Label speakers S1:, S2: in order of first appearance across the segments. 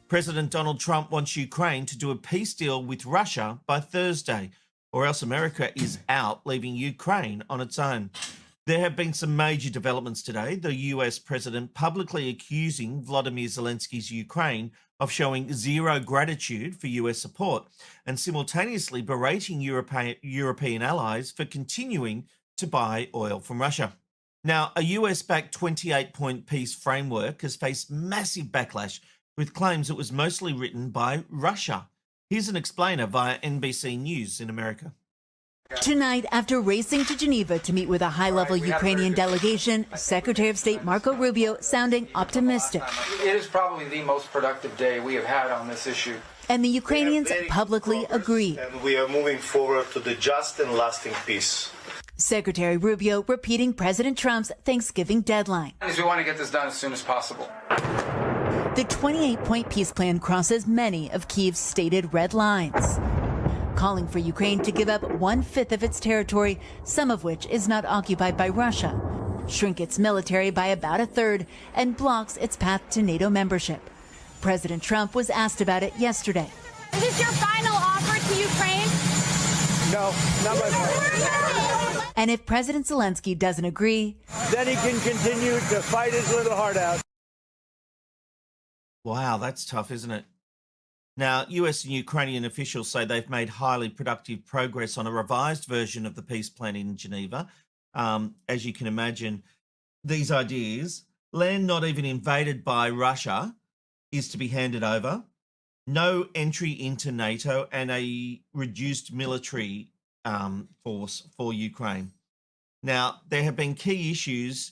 S1: President Donald Trump wants Ukraine to do a peace deal with Russia by Thursday, or else America is out, leaving Ukraine on its own. There have been some major developments today. The US president publicly accusing Volodymyr Zelensky's Ukraine of showing zero gratitude for US support and simultaneously berating European allies for continuing to buy oil from Russia. Now, a US-backed 28-point peace framework has faced massive backlash with claims it was mostly written by Russia. Here's an explainer via NBC News in America.
S2: Tonight, after racing to Geneva to meet with a high-level Ukrainian delegation, Secretary of State Marco Rubio sounding optimistic.
S3: It is probably the most productive day we have had on this issue.
S2: And the Ukrainians publicly agree.
S4: And we are moving forward to the just and lasting peace.
S2: Secretary Rubio repeating President Trump's Thanksgiving deadline.
S3: We want to get this done as soon as possible.
S2: The 28-point peace plan crosses many of Kyiv's stated red lines, calling for Ukraine to give up 1/5 of its territory, some of which is not occupied by Russia, shrink its military by about a third, and blocks its path to NATO membership. President Trump was asked about it yesterday.
S5: Is this your final offer to Ukraine?
S6: No, not my final.
S2: And if President Zelensky doesn't agree,
S6: then he can continue to fight his little heart out.
S1: Wow, that's tough, isn't it? Now, US and Ukrainian officials say they've made highly productive progress on a revised version of the peace plan in Geneva. As you can imagine, these ideas, land not even invaded by Russia, is to be handed over, no entry into NATO, and a reduced military force for Ukraine. Now, there have been key issues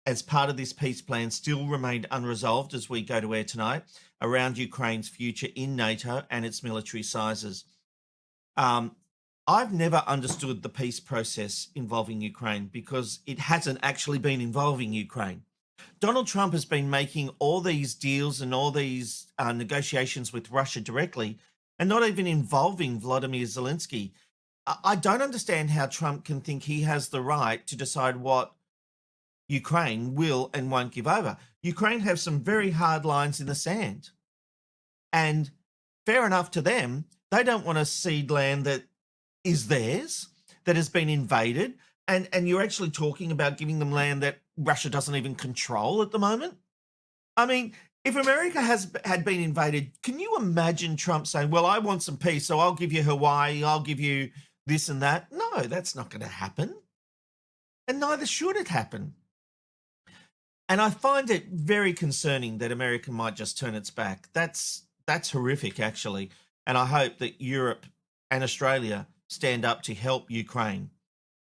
S1: as part of this peace plan still remained unresolved as we go to air tonight around Ukraine's future in NATO and its military sizes. I've never understood the peace process involving Ukraine because it hasn't actually been involving Ukraine. Donald Trump has been making all these deals and all these negotiations with Russia directly and not even involving Volodymyr Zelensky. I don't understand how Trump can think he has the right to decide what Ukraine will and won't give over. Ukraine have some very hard lines in the sand. And fair enough to them, they don't want to cede land that is theirs, that has been invaded. And you're actually talking about giving them land that Russia doesn't even control at the moment. I mean, if America had been invaded, can you imagine Trump saying, well, I want some peace, so I'll give you Hawaii, I'll give you this and that? No, that's not going to happen. And neither should it happen. And I find it very concerning that America might just turn its back. That's horrific, actually. And I hope that Europe and Australia stand up to help Ukraine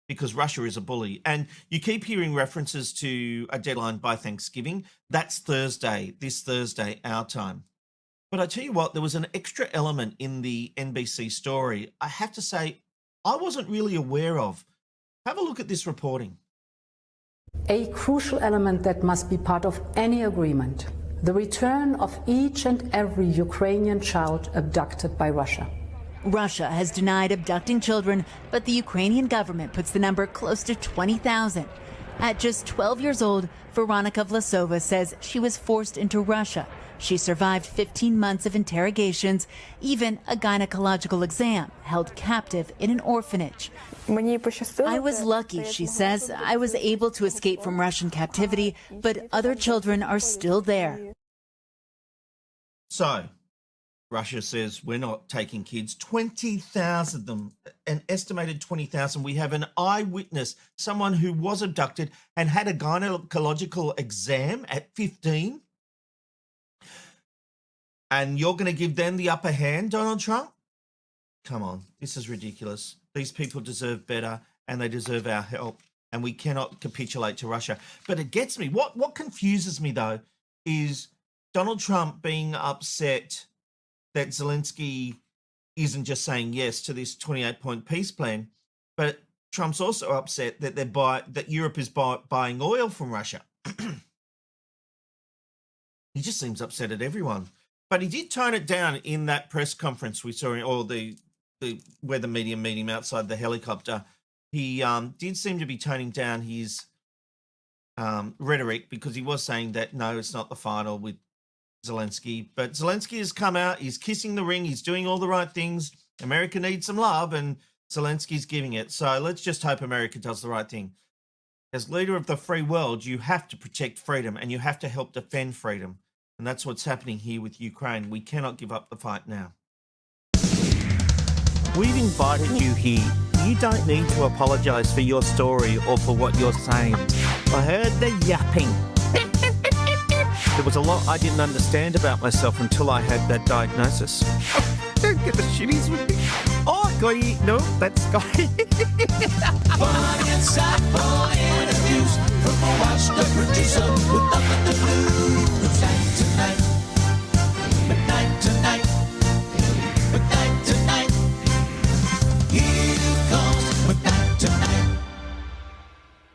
S1: because Russia is a bully. And you keep hearing references to a deadline by Thanksgiving. That's Thursday, this Thursday, our time. But I tell you what, there was an extra element in the NBC story I have to say I wasn't really aware of. Have a look at this reporting.
S7: A crucial element that must be part of any agreement, the return of each and every Ukrainian child abducted by Russia.
S2: Russia has denied abducting children, but the Ukrainian government puts the number close to 20,000. At just 12 years old, Veronika Vlasova says she was forced into Russia. She survived 15 months of interrogations, even a gynecological exam, held captive in an orphanage. I was lucky, she says. I was able to escape from Russian captivity, but other children are still there.
S1: So, Russia says we're not taking kids. 20,000 of them, an estimated 20,000. We have an eyewitness, someone who was abducted and had a gynecological exam at 15. And you're going to give them the upper hand, Donald Trump? Come on, this is ridiculous. These people deserve better and they deserve our help. And we cannot capitulate to Russia. But it gets me. What confuses me, though, is Donald Trump being upset that Zelensky isn't just saying yes to this 28-point peace plan, but Trump's also upset that that Europe is buying oil from Russia. He just seems upset at everyone. But he did tone it down in that press conference we saw, or where the media meet him outside the helicopter. He did seem to be toning down his rhetoric because he was saying that, no, it's not the final with Zelensky. But Zelensky has come out, he's kissing the ring, he's doing all the right things. America needs some love, and Zelensky's giving it. So let's just hope America does the right thing. As leader of the free world, you have to protect freedom and you have to help defend freedom. And that's what's happening here with Ukraine. We cannot give up the fight now.
S8: We've invited you here. You don't need to apologise for your story or for what you're saying. I heard the yapping. There was a lot I didn't understand about myself until I had that diagnosis. Don't get the shitties with me. Oh, Guy, no, that's Guy.
S9: Fun, insightful interviews from a watchdog producer.